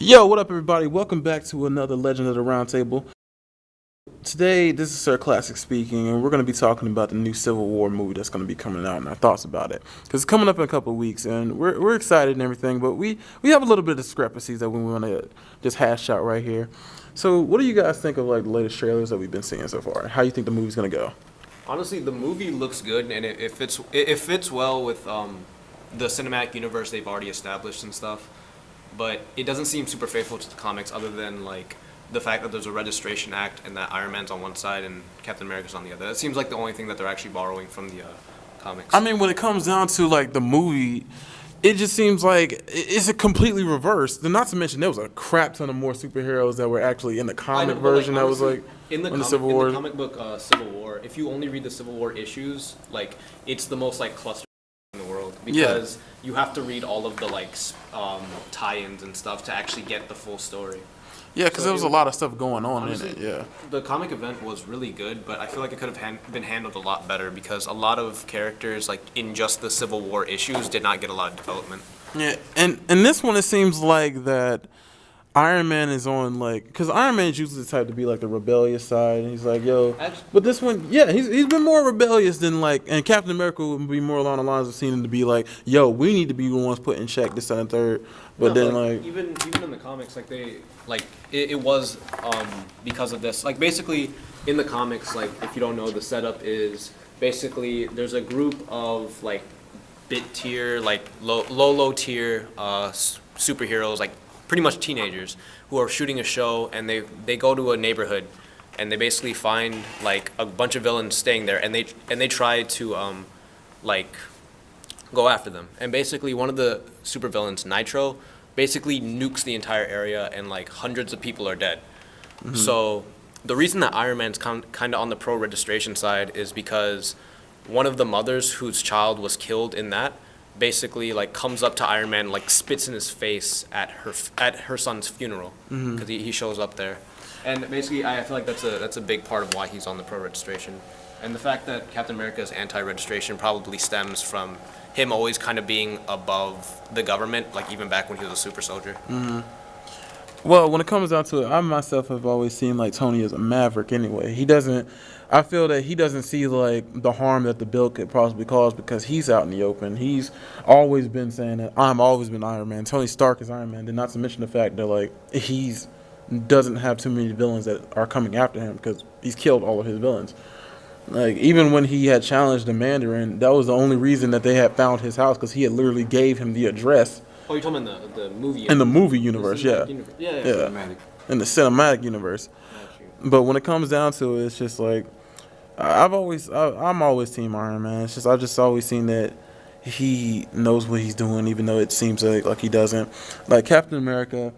Yo, what up, everybody? Welcome back to another Legend of the Roundtable. Today, this is Sir Classic speaking, and we're going to be talking about the new Civil War movie that's going to be coming out and our thoughts about it. Because it's coming up in a couple of weeks, and we're excited and everything, but we have a little bit of discrepancies that we want to just hash out right here. So, what do you guys think of like the latest trailers that we've been seeing so far? How do you think the movie's going to go? Honestly, the movie looks good, and it fits well with the cinematic universe they've already established and stuff. But it doesn't seem super faithful to the comics, other than like the fact that there's a registration act and that Iron Man's on one side and Captain America's on the other. That seems like the only thing that they're actually borrowing from the comics. I mean, when it comes down to like the movie, it just seems like it's a completely reversed. And not to mention, there was a crap ton of more superheroes that were actually in the comic version. Like, honestly, that was like in the comic book Civil War. If you only read the Civil War issues, like it's the most like cluster in the world because you have to read all of the like tie-ins and stuff to actually get the full story. Yeah, because there was a lot of stuff going on honestly, in it. Yeah, the comic event was really good, but I feel like it could have been handled a lot better because a lot of characters, like in just the Civil War issues, did not get a lot of development. Yeah, and this one it seems like that Iron Man is on like, because Iron Man is usually the type to be like the rebellious side, and he's like, yo, but this one, yeah, he's been more rebellious than like, and Captain America would be more along the lines of seeing him to be like, yo, we need to be the ones put in check this and third. But then like even in the comics, like it was because of this. Like basically in the comics, like if you don't know, the setup is basically there's a group of like bit tier, like low tier superheroes, like pretty much teenagers who are shooting a show, and they go to a neighborhood and they basically find like a bunch of villains staying there, and they try to like go after them. And basically one of the supervillains, Nitro, basically nukes the entire area and like hundreds of people are dead. Mm-hmm. So the reason that Iron Man's kind of on the pro registration side is because one of the mothers whose child was killed in that basically like comes up to Iron Man, like spits in his face at her son's funeral because he shows up there. And basically I feel like that's a big part of why he's on the pro registration. And the fact that Captain America is anti-registration probably stems from him always kind of being above the government, like even back when he was a super soldier. Mm-hmm. Well, when it comes down to it, I myself have always seen like Tony as a maverick anyway. I feel that he doesn't see like the harm that the bill could possibly cause because he's out in the open. He's always been saying that I've always been Iron Man. Tony Stark is Iron Man. And not to mention the fact that like he's doesn't have too many villains that are coming after him because he's killed all of his villains. Like, even when he had challenged the Mandarin, that was the only reason that they had found his house, because he had literally gave him the address. Oh, you're talking about the movie? In the movie universe, yeah. Yeah. Cinematic. In the cinematic universe. But when it comes down to it, it's just like, I'm always Team Iron Man. It's just, I've just always seen that he knows what he's doing, even though it seems like he doesn't. Like, Captain America,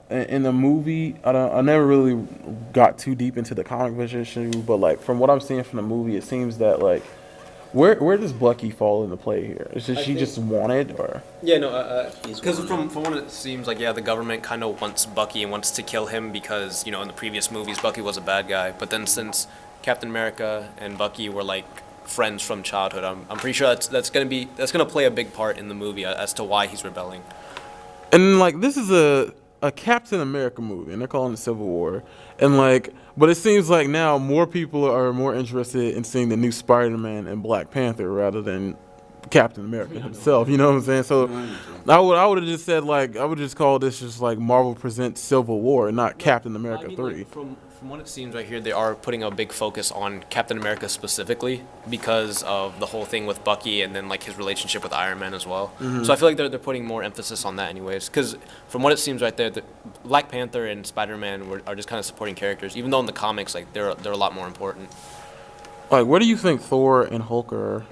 in the movie, I never really got too deep into the comic book issue, but like from what I'm seeing from the movie, it seems that like where does Bucky fall into play here? Is she just wanted, or? Yeah, no, because from what it seems like, yeah, the government kind of wants Bucky and wants to kill him because, you know, in the previous movies Bucky was a bad guy, but then since Captain America and Bucky were like friends from childhood, I'm pretty sure that's gonna play a big part in the movie as to why he's rebelling. And like this is a Captain America movie, and they're calling it Civil War, and like, but it seems like now more people are more interested in seeing the new SpiderMan and Black Panther rather than Captain America himself. You know what I'm saying? So I would have just said like I would just call this just like Marvel presents Civil War, and not Captain America 3. Like, from what it seems right here, they are putting a big focus on Captain America specifically because of the whole thing with Bucky and then like his relationship with Iron Man as well. Mm-hmm. So I feel like they're putting more emphasis on that anyways. Because from what it seems right there, Black Panther and Spider-Man are just kind of supporting characters, even though in the comics like they're a lot more important. Like, where do you think Thor and Hulk are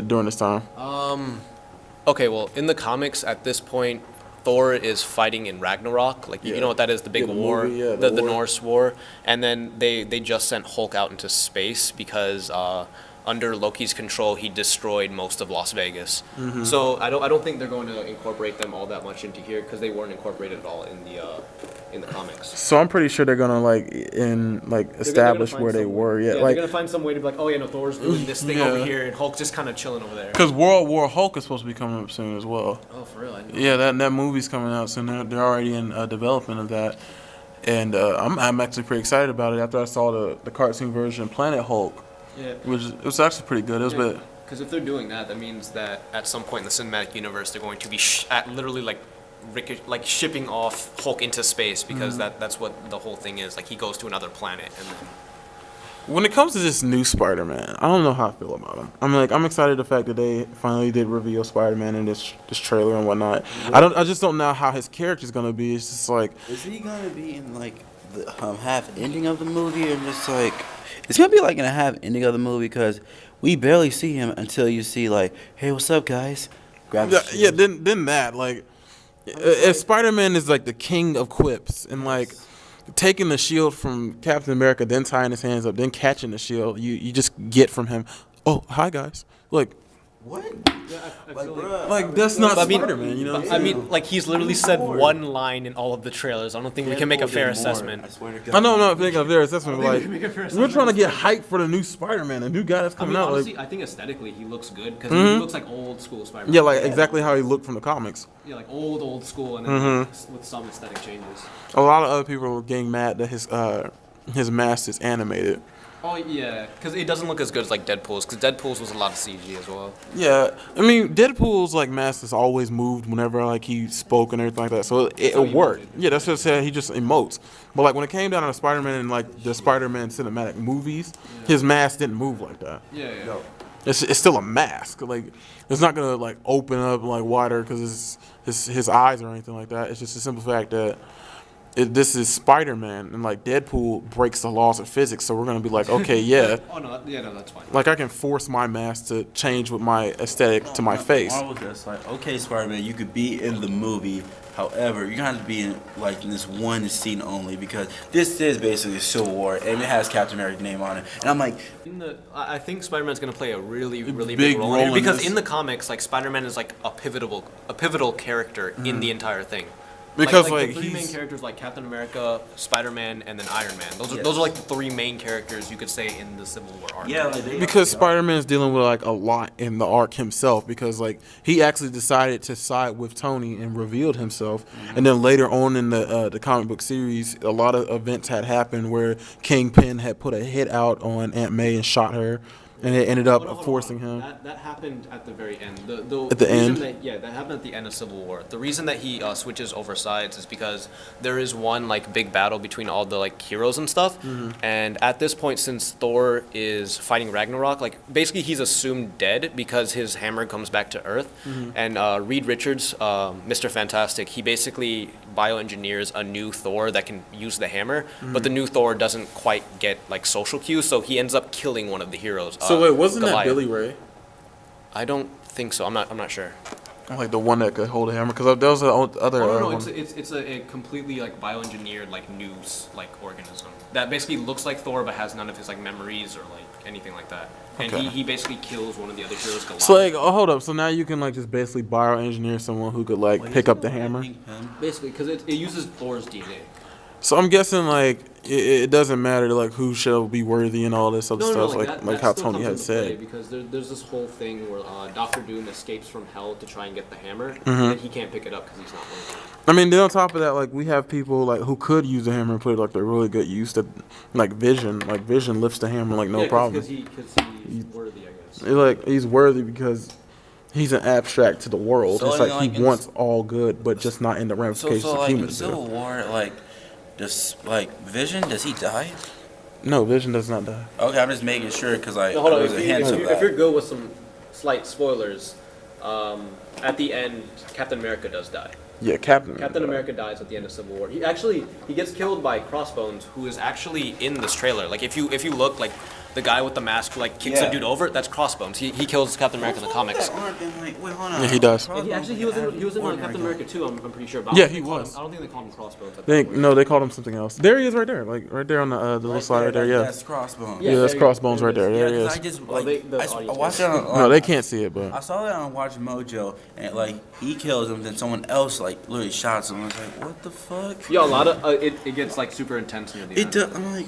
during this time? Okay, well, in the comics at this point, Thor is fighting in Ragnarok, like you know what that is, the big war, movie, the Norse war, and then they just sent Hulk out into space because under Loki's control, he destroyed most of Las Vegas. So I don't think they're going to incorporate them all that much into here because they weren't incorporated at all in the comics. So I'm pretty sure they're gonna establish where they were. Yeah, they're gonna find some way to be like, oh yeah, no, Thor's doing this thing over here, and Hulk's just kind of chilling over there. Because World War Hulk is supposed to be coming up soon as well. Oh, for real? Yeah, that movie's coming out soon. They're already in development of that, and I'm actually pretty excited about it after I saw the cartoon version Planet Hulk. Yeah, it was actually pretty good. It was bit. Because if they're doing that, that means that at some point in the cinematic universe, they're going to be literally like shipping off Hulk into space because that's what the whole thing is. Like he goes to another planet and then. When it comes to this new Spider-Man, I don't know how I feel about him. I'm excited the fact that they finally did reveal Spider-Man in this trailer and whatnot. I just don't know how his character's gonna be. It's just like, is he gonna be in like the half ending of the movie, or just like it's gonna be like in a half ending of the movie? Because we barely see him until you see like, hey, what's up, guys? Grab then that like, if Spider-Man is like the king of quips and like. Taking the shield from Captain America, then tying his hands up, then catching the shield, you just get from him, oh, hi, guys. Like, what? Yeah, like that's not Spider-Man, you know? I mean, like, he's literally said one line in all of the trailers. I don't think we can make a fair assessment. I swear to God. I know I'm not making a fair assessment, but like, we're trying to get hyped for the new Spider-Man, the new guy that's coming out. Honestly, I think aesthetically he looks good, because he looks like old school Spider-Man. Yeah, like exactly how he looked from the comics. Yeah, like old school, and then with some aesthetic changes. A lot of other people were getting mad that his mask is animated. Oh yeah, because it doesn't look as good as like Deadpool's, because Deadpool's was a lot of CG as well. Yeah, I mean Deadpool's like mask has always moved whenever like he spoke and everything like that, so it worked. Yeah, that's what I said. He just emotes. But like when it came down to Spider-Man and like the Spider-Man cinematic movies, his mask didn't move like that. Yeah. No. It's still a mask. Like it's not gonna like open up like wider because his eyes or anything like that. It's just a simple fact that. This is Spider-Man, and like Deadpool breaks the laws of physics, so we're gonna be like, okay, yeah. Oh no, that's fine. Like I can force my mask to change with my aesthetic to my face. I was just like, okay, Spider-Man, you could be in the movie. However, you're gonna have to be in like in this one scene only because this is basically a Civil War, and it has Captain America's name on it. And I'm like, I think Spider-Man's gonna play a really big role in because in the comics, like Spider-Man is like a pivotal character in the entire thing. Because like the three main characters like Captain America, Spider-Man, and then Iron Man. Those are like the three main characters you could say in the Civil War arc. Yeah, because Spider-Man's dealing with like a lot in the arc himself because like he actually decided to side with Tony and revealed himself, and then later on in the comic book series, a lot of events had happened where Kingpin had put a hit out on Aunt May and shot her. And it ended up forcing him. That happened at the very end. At the end? That happened at the end of Civil War. The reason that he switches over sides is because there is one like big battle between all the like heroes and stuff. And at this point, since Thor is fighting Ragnarok, like basically he's assumed dead because his hammer comes back to Earth. And Reed Richards, Mr. Fantastic, he basically bioengineers a new Thor that can use the hammer, but the new Thor doesn't quite get like social cues, so he ends up killing one of the heroes. So wait, wasn't Goliath. that Billy Ray? I don't think so. I'm not sure. Like the one that could hold a hammer, because there was the other. No, it's a completely like bioengineered like new like organism that basically looks like Thor but has none of his like memories or like anything like that. And he basically kills one of the other heroes. Goliath. So like, hold up. So now you can like just basically bioengineer someone who could like pick up the hammer. Basically, because it uses Thor's DNA. So I'm guessing like it doesn't matter like who shall be worthy and all this other stuff like how Tony had said. Because there's this whole thing where Doctor Doom escapes from hell to try and get the hammer, and he can't pick it up because he's not worthy. I mean, then on top of that, like we have people like who could use the hammer and put it like they're really good use. That like Vision lifts the hammer like no problem. Because he's worthy, I guess. Like he's worthy because he's an abstract to the world. So, it's like he wants all good, but just not in the ramifications of humans. In Civil War, like. Does Vision? Does he die? No, Vision does not die. Okay, I'm just making sure because like hold on. If you're good with some slight spoilers, at the end, Captain America does die. Yeah, Captain America dies at the end of Civil War. He gets killed by Crossbones, who is actually in this trailer. Like if you look like the guy with the mask who like kicks a dude over, that's Crossbones. He kills Captain America in the comics. Yeah, he does. Actually, he was in Captain America too. I'm pretty sure. But Yeah, he was. I don't think they called him Crossbones. They called him something else. There he is, right there, like right there on the little slide right there. Yeah, That's Crossbones. yeah, that's Crossbones right there. There he Yeah, is. I just Well, like the I audience watched it on. No, they can't see it, but I saw that on Watch Mojo, and like he kills him, then someone else like literally shots him. I was like, what the fuck? Yeah, a lot of it gets like super intense near the It end. does. I'm like,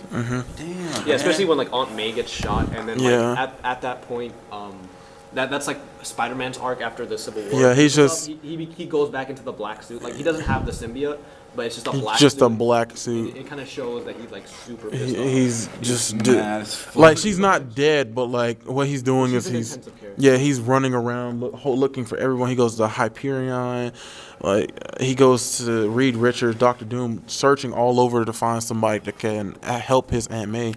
damn. Yeah, especially when like Aunt May gets shot, and then Yeah. like at that point, that's like Spider-Man's arc after the Civil War. Yeah, he's just- he goes back into the black suit. Like he doesn't have the symbiote, but it's just a black. just suit. a black suit. It kind of shows that he's like super pissed off. He's just mad as fuck. like she's not dead, but like what he's doing She's is an he's intensive character. yeah he's running around looking for everyone. He goes to Hyperion, like he goes to Reed Richards, Doctor Doom, searching all over to find somebody that can help his Aunt May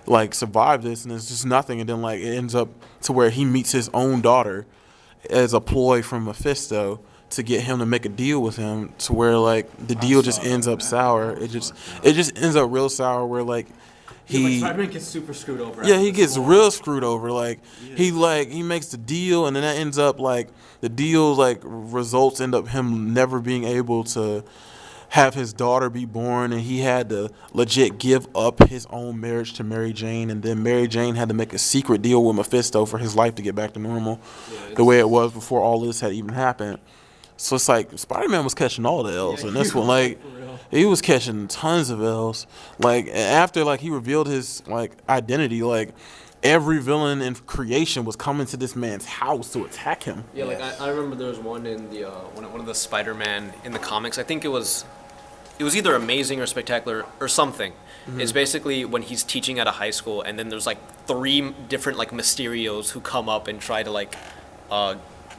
like survive this, and it's just nothing. And then like it ends up to where he meets his own daughter as a ploy from Mephisto to get him to make a deal with him, to where like the deal just ends up sour. It just ends up real sour where like he Spider-Man gets super screwed over. yeah after he the gets Civil War. real screwed over. Like he makes the deal, and then that ends up like the deal like results end up him never being able to have his daughter be born, and he had to legit give up his own marriage to Mary Jane, and then Mary Jane had to make a secret deal with Mephisto for his life to get back to normal, the way it was before all this had even happened. So it's like Spider-Man was catching all the L's, and this one like For real. he was catching tons of L's. Like after like he revealed his like identity, like every villain in creation was coming to this man's house to attack him. Yeah, like I remember there was one in the one of the Spider-Man in the comics. I think it was either Amazing or Spectacular or something. It's basically when he's teaching at a high school, and then there's like 3 different like Mysterios who come up and try to like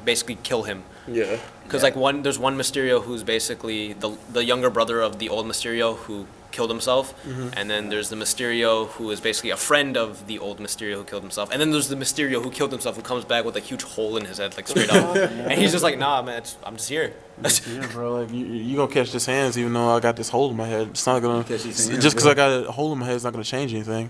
basically kill him. Yeah. Because like there's one Mysterio who's basically the younger brother of the old Mysterio who killed himself, and then there's the Mysterio who is basically a friend of the old Mysterio who killed himself, and then there's the Mysterio who killed himself who comes back with a huge hole in his head, like straight up, and he's just like, nah, man, I'm just here. Yeah, bro. Like you gonna catch this hands, even though I got this hole in my head. It's not gonna Catch these hands, just because yeah. I got a hole in my head, it's not gonna change anything.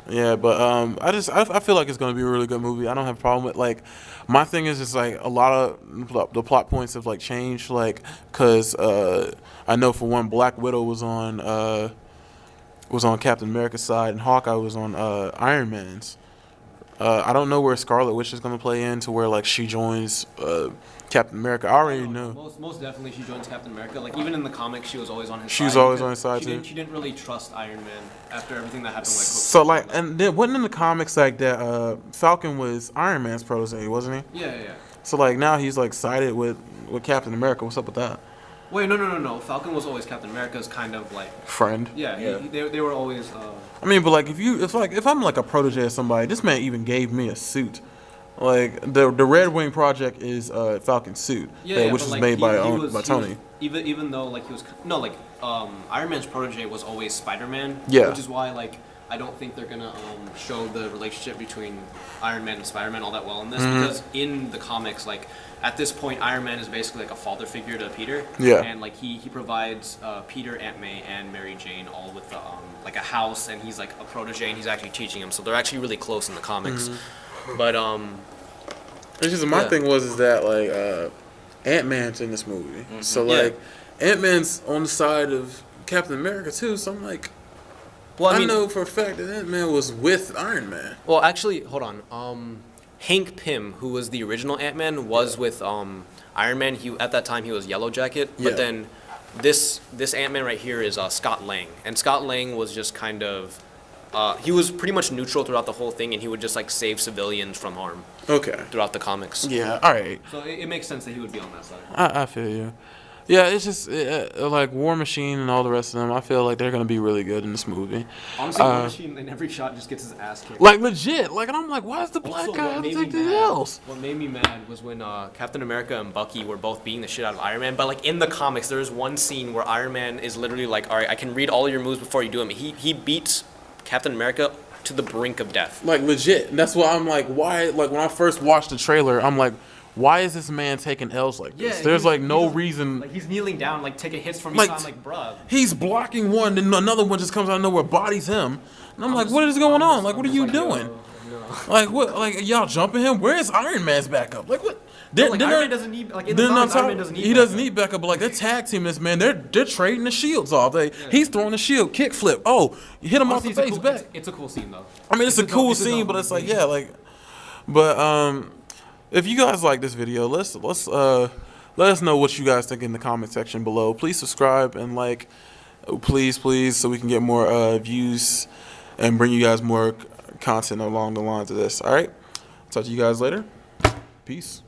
Yeah, but I feel like it's gonna be a really good movie. I don't have a problem with like my thing is just like a lot of the plot points have like changed, like because I know for one Black Widow was on Captain America's side and Hawkeye was on Iron Man's. I don't know where Scarlet Witch is gonna play in to where like she joins Captain America. I already know. Most definitely, she joins Captain America. Like even in the comics, she was always on his side. She was always on his side, too. She didn't really trust Iron Man after everything that happened. Like So like, and then wasn't in the comics like that Falcon was Iron Man's protege, wasn't he? yeah. So like now he's like sided with Captain America. What's up with that? Wait, no. Falcon was always Captain America's kind of like Friend. they were always. I mean, but like if I'm like a protege of somebody, this man even gave me a suit. Like the Red Wing project is Falcon's suit, which But, was like, made by he was- Tony. Even though like he was Iron Man's protege was always Spider-Man. Yeah. Which is why like I don't think they're gonna show the relationship between Iron Man and Spider-Man all that well in this because in the comics like at this point Iron Man is basically like a father figure to Peter. Yeah. And like he provides Peter, Aunt May, and Mary Jane all with the, like a house, and he's like a protege and he's actually teaching him. So they're actually really close in the comics. But It's just my Yeah. thing is that like Ant-Man's in this movie, so Yeah. like Ant-Man's on the side of Captain America too. So I'm like, well, I know for a fact that Ant-Man was with Iron Man. Well, actually, hold on. Hank Pym, who was the original Ant-Man, was with Iron Man. At that time he was Yellow Jacket, but Yeah. then this Ant-Man right here is Scott Lang, and Scott Lang was just kind of he was pretty much neutral throughout the whole thing, and he would just like save civilians from harm Okay. throughout the comics. Yeah. All right. So it makes sense that he would be on that side. I feel you. Yeah, it's just like War Machine and all the rest of them. I feel like they're gonna be really good in this movie. Honestly, War Machine in every shot just gets his ass kicked. Like legit. Like, and I'm like, why is the black Also, guy what have to made me take the mad- L's? What made me mad was when Captain America and Bucky were both beating the shit out of Iron Man. But like in the comics, there is one scene where Iron Man is literally like, "All right, I can read all your moves before you do them." He beats Captain America to the brink of death. Like legit. And that's why I'm like, why? Like when I first watched the trailer, I'm like, why is this man taking L's like this? Yeah, There's like no he's- reason. Like he's kneeling down, like taking hits from Like, Isan, like bruh. He's blocking one, then another one just comes out of nowhere, bodies him. And I'm like, just- what is going on? Like, I'm what are just you like, yo, doing? no. Like, what? Like, y'all jumping him? Where's Iron Man's backup? Like, what? No, like, Iron Man doesn't need, like, in the comics, Iron Man doesn't need He doesn't backup. need backup, but like they're tag teaming this man. They're trading the shields off. He's throwing the shield, kick flip. Oh, you hit him Honestly, off the face back. it's a cool scene though. I mean, it's a cool dope scene, but it's like, scene. yeah, like, but if you guys like this video, let's let us know what you guys think in the comment section below. Please subscribe and like, please, so we can get more views and bring you guys more content along the lines of this. All right, talk to you guys later. Peace.